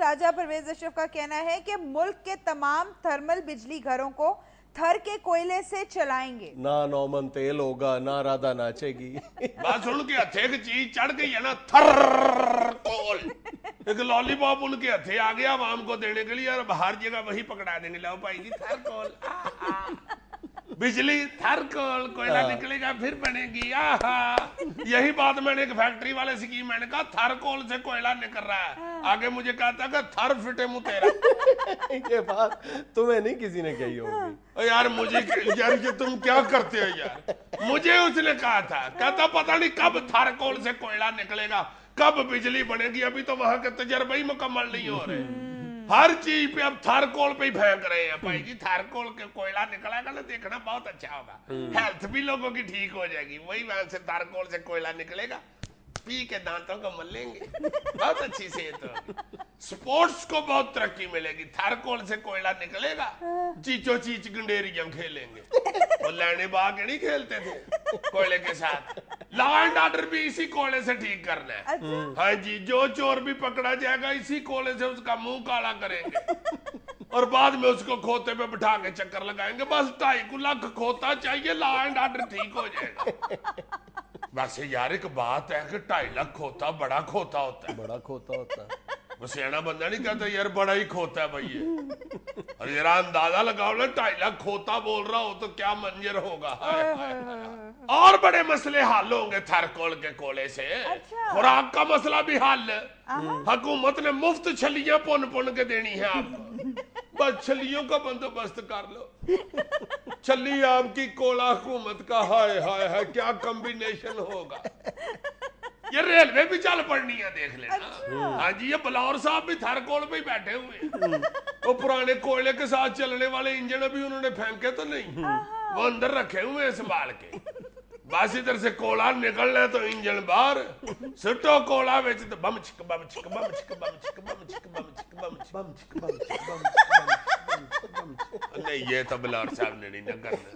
राजा परवेज अशरफ का कहना है कि मुल्क के तमाम थर्मल बिजली घरों को थर के कोयले से चलाएंगे। ना नौमन तेल होगा, ना राधा नाचेगी। बात सुन के हथे एक चीज चढ़ गई है ना, थर कोल, एक लॉलीपॉप उनके हथे आ गया आवाम को देने के लिए, और हर जगह वही पकड़ा देंगे, लाओ भाई जी थर कोल, बिजली थर कोल, कोयला निकलेगा फिर बनेगी। आहा, यही बात मैंने एक फैक्ट्री वाले से की, मैंने कहा थर कोल से कोयला निकल रहा है, आगे मुझे कहता कि थर फिटे मुंह तेरा। ये बात तुम्हें नहीं किसी ने कही होगी। यार मुझे, यार ये तुम क्या करते हो यार, मुझे उसने कहा था, कहता पता नहीं कब थर कोल से कोयला निकलेगा, कब बिजली बनेगी, अभी तो वहां के तजर्बे ही मुकम्मल नहीं हो रहे, हर चीज पे अब थारकोल पे ही फेंक रहे हैं। भाई जी थारकोल के कोयला निकलेगा ना, देखना बहुत अच्छा होगा, हेल्थ भी लोगों की ठीक हो जाएगी, वही वहां से थारकोल से कोयला निकलेगा, पी के दांतों को मलेंगे, बहुत अच्छी सेहत होगी, स्पोर्ट्स को बहुत तरक्की मिलेगी, थारकोल से कोयला निकलेगा, चीचो चीच गंडेरियम खेलेंगे, वो लैंडे बाग नहीं खेलते थे कोयले के साथ, लॉ एंड ऑर्डर भी इसी कोयले से ठीक करना है। अच्छा। हाँ जी, जो चोर भी पकड़ा जाएगा इसी कोयले से उसका मुंह काला करेंगे और बाद में उसको खोते पे बिठा के चक्कर लगाएंगे, बस 2.5 लाख खोता चाहिए, लॉ एंड ऑर्डर ठीक हो जाएगा। वैसे यार एक बात है कि 2.5 लाख खोता बड़ा खोता होता है, बड़ा खोता होता है, वो सियाना बंदा नहीं कहता यार बड़ा ही खोता है भाई ये, और जरा अंदाजा लगाओ ना 2.5 लाख खोता बोल रहा हो तो क्या मंजर होगा। हाय हाय हाय। और बड़े मसले हल होंगे थारकोल के कोले से। अच्छा। खुराक का मसला भी हल, हुकूमत ने मुफ्त छलियां पुन पुन के देनी है आपको, बस छलियों का बंदोबस्त कर लो, छली आपकी कोला हुकूमत का, हाय हाय हाय क्या कॉम्बिनेशन होगा। ये रेलवे भी चल पड़नी है देख लेना। अच्छा। हाँ जी, ये बलौर साहब भी थारकोल पे ही बैठे हुए हैं, वो पुराने कोयले के साथ चलने वाले इंजन अभी उन्होंने फेंके तो नहीं, वो अंदर रखे हुए हैं संभाल के, बस इधर से कोला निकलना है तो इंजन बाहर, सुटो कोला बेच तो बम छिक बम छिक बम छिक बम छिक बम छिक बम छिक बम छिक बम छिक बम छिक बम छिक बम छिक। नहीं, ये तो बलौर साहब ने नहीं ना करना।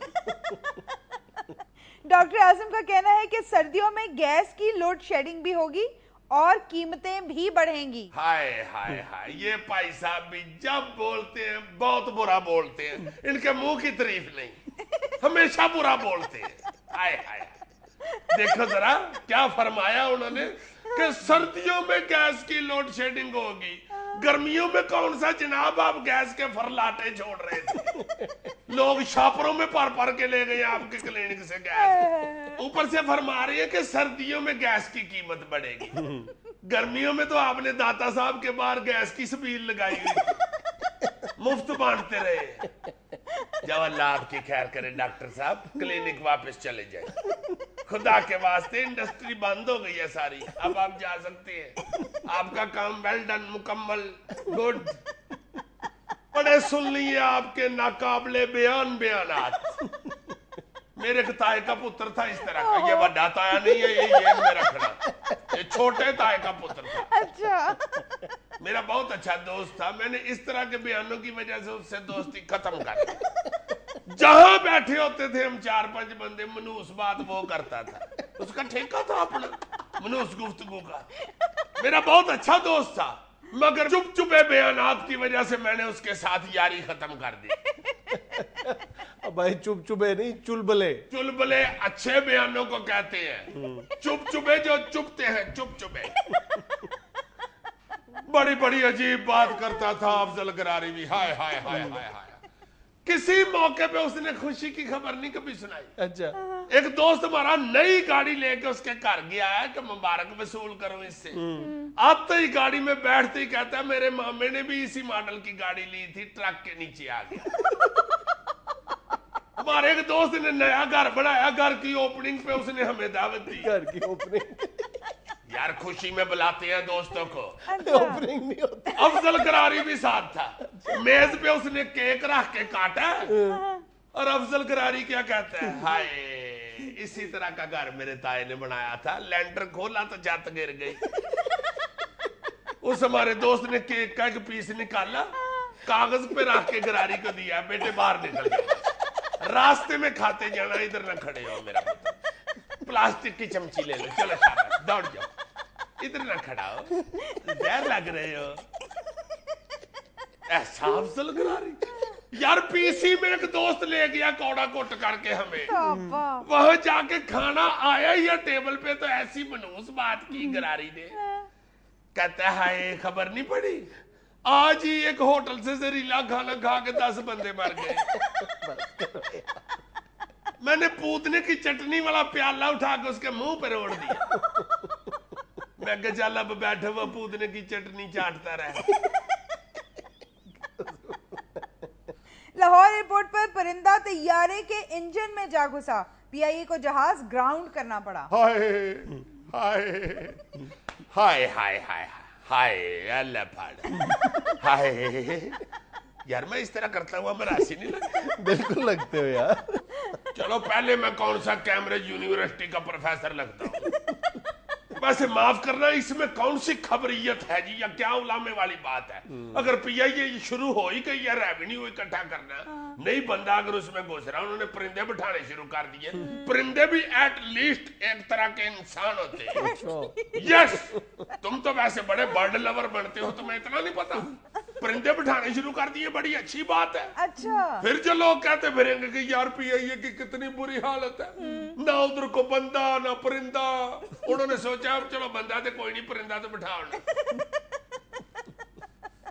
डॉक्टर आसिम का कहना है कि सर्दियों में गैस की लोड शेडिंग भी होगी और कीमतें भी बढ़ेंगी। हाय हाय हाय, ये भाई साहब भी जब बोलते हैं बहुत बुरा बोलते हैं, इनके मुंह की तारीफ नहीं, हमेशा बुरा बोलते हैं। हाय हाय, देखो जरा क्या फरमाया उन्होंने कि सर्दियों में गैस की लोड शेडिंग होगी, गर्मियों में कौन सा जनाब आप गैस के फरलाटे छोड़ रहे थे, लोग शापरों में पर के ले गए आपके क्लिनिक से गैस, ऊपर से फरमा रही है कि सर्दियों में गैस की कीमत बढ़ेगी, गर्मियों में तो आपने दाता साहब के बाहर गैस की स्पील लगाई हुई, मुफ्त बांटते रहे। जब अल्लाह आपकी खैर करे डॉक्टर साहब, क्लिनिक वापस चले जाए, खुदा के वास्ते इंडस्ट्री बंद हो गई है सारी, अब आप जा सकते हैं, आपका काम वेल डन, मुकम्मल, गुड। बड़े सुन लिए आपके नाकाबले बयान बयानात। मेरे एक ताए का पुत्र था इस तरह का, ये बड़ा ताया नहीं है, ये में रखना, ये छोटे ताए का पुत्र था। अच्छा। मेरा बहुत अच्छा दोस्त था, मैंने इस तरह के बयानों की वजह से उससे दोस्ती खत्म कर दी। जहां बैठे होते थे हम 4-5 बंदे, मनूस बात वो करता था, उसका ठेका था अपना मनूस गुफ्तगू का, मेरा बहुत अच्छा दोस्त था, मगर चुप चुपे बयानात की वजह से मैंने उसके साथ यारी खत्म कर दी। अब भाई चुप चुपे नहीं, चुलबले। चुलबले अच्छे बयानों को कहते हैं, चुप चुपे जो चुपते हैं, चुप चुपे। बड़ी बड़ी अजीब बात करता था अफजल करारी भी, हाय हाय हाय हाय हाय। किसी मौके पे उसने खुशी की खबर नहीं कभी सुनाई। अच्छा। एक दोस्त हमारा नई गाड़ी लेके उसके घर गया है कि मुबारक वसूल करो इससे, आते ही गाड़ी में बैठते ही कहता है मेरे मामे ने भी इसी मॉडल की गाड़ी ली थी, ट्रक के नीचे आ गया। हमारे एक दोस्त ने नया घर बनाया, घर की ओपनिंग पे उसने हमें दावत दी। घर की ओपनिंग यार खुशी में बुलाते हैं दोस्तों को, ओपनिंग नहीं होती। अफजल करारी भी साथ था, मेज पे उसने केक रख के काटा, और अफजल करारी क्या कहता है, हाय इसी तरह का घर मेरे ताए ने बनाया था, लेंटर खोला तो छत गिर गई। उस हमारे दोस्त ने केक का एक पीस निकाला, कागज पे रख के गरारी को दिया, बेटे बाहर निकल गया, रास्ते में खाते जाना, इधर ना खड़े हो मेरा पुत्र, प्लास्टिक की चमची ले लो, चलो शाबाश दौड़ जाओ, इधर ना खड़ा हो, जहर लग रहे हो। ऐसा अफजल गरारी यार, पीसी में एक दोस्त ले गया कौड़ा कुट करके हमें, तौबा। वहां जाके खाना आया ही है टेबल पे तो ऐसी मनूस बात की गरारी ने, कहता है खबर नहीं पड़ी आज ही एक होटल से जहरीला खाना खा के 10 बंदे मर गए। मैंने पूतने की चटनी वाला प्याला उठा के उसके मुंह पे रोड़ दिया। मैं कहा चल अब बैठे हुआ पूतने की चटनी चाटता रहे। लाहौर एयरपोर्ट पर परिंदा तैयारे के इंजन में जा घुसा, पीआईए को जहाज ग्राउंड करना पड़ा। हाय हाय हाय हाय हाय हाय अल्लाह फाड़ हाय। यार मैं इस तरह करता हुआ मैं राशि नहीं लगता। बिल्कुल लगते हो यार। चलो पहले मैं कौन सा कैम्ब्रिज यूनिवर्सिटी का प्रोफेसर लगता हूँ। वैसे माफ करना, इसमें कौन सी खबरियत है जी, या क्या उलामे वाली बात है। अगर पीआईए शुरू हो ही गई है रेवेन्यू इकट्ठा करना, नहीं बंदा अगर उसमें घुस रहा, उन्होंने परिंदे बिठाने शुरू कर दिए। परिंदे भी एट लीस्ट एक तरह के इंसान होते हैं। यस, तुम तो वैसे बड़े बर्ड लवर बनते हो, तुम्हें इतना नहीं पता। परिंदे बिठाने शुरू कर दिए, बड़ी अच्छी बात है। अच्छा, फिर जो लोग कहते फिरेंगे कि यार पीआईए की कितनी बुरी हालत है, ना उधर को बंदा ना परिंदा। उन्होंने सोचा अब चलो बंदा तो कोई नहीं, परिंदा तो बिठाओ ना।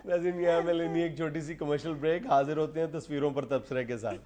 नाज़रीन, यहाँ में लेनी एक छोटी सी कमर्शियल ब्रेक, हाजिर होते हैं तस्वीरों पर तबसरे के साथ।